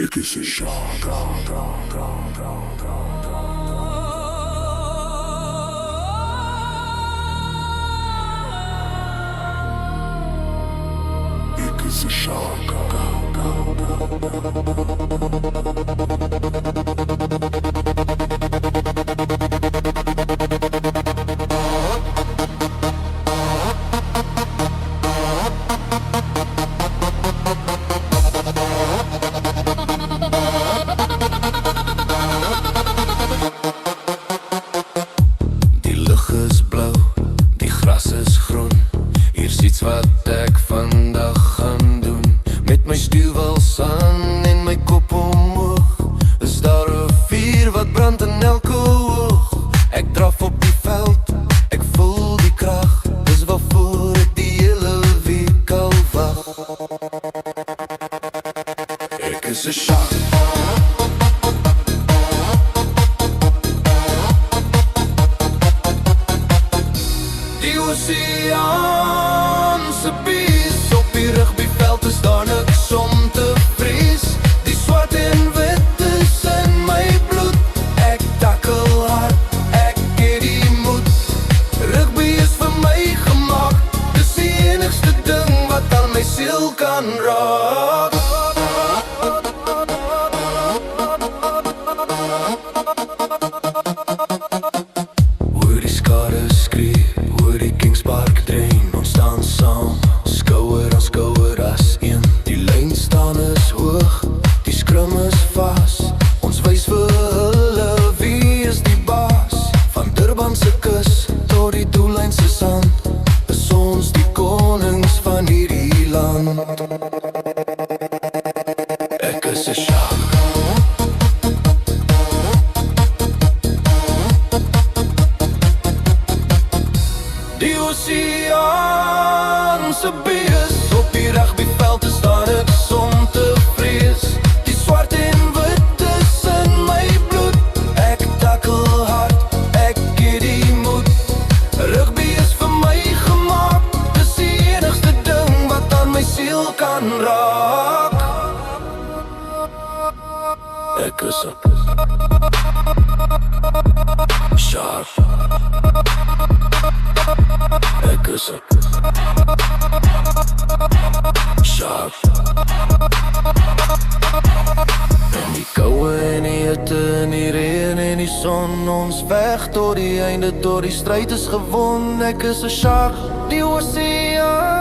Ik is een shark. Ik is een shark. Die lug is blauw, die gras is groen. Hier is iets wat ek vandag gaan doen. Met my stuwels aan en my kop omhoog, is daar 'n vuur wat brand in elke oog. Ek draf op die veld, ek voel die krag. Dis waarvoor ek die hele week al wag. Ek is 'n shark. Die oseaanse bees, op die rugbyveld is daar niks om te vrees. Die swart en wit is in my bloed. Ek takkel hard, ek het die moed. Rugby is vir my gemaak, dis die enigste ding wat al my siel kan raak. Hoor die skare skree, hoor die Kingspark drein. Ons staan saam, skouer aan skouer as een. Die lyn staan is hoog, die skrum is vas. Ons wys vir hulle wie is die baas. Van Durban se kus tot die doellyn se sand, is ons die konings van hierdie land. Ek is 'n shark. Die oseaanse bees, op die rugbyveld is daar niks om te vrees. Die swart en wit is in my bloed. Ek takkel hard, ek het die moed. Rugby is vir my gemaak, dis die enigste ding wat aan my siel kan raak. Ek is 'n shark. Ek is 'n shark. En die koue en die hitte en die reën en die son, ons weg tot die einde, tot die stryd is gewon. Ek is 'n shark. Die oseaanse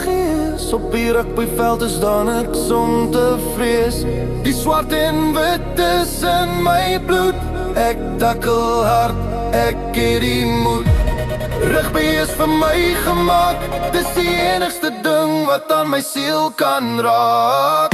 gees, op die rugbyveld is daar niks om te vrees. Die swart en wit is in my bloed. Ek takkel hard, ek het die moed. Rugby is vir my gemaak, dis die enigste ding wat aan my siel kan raak.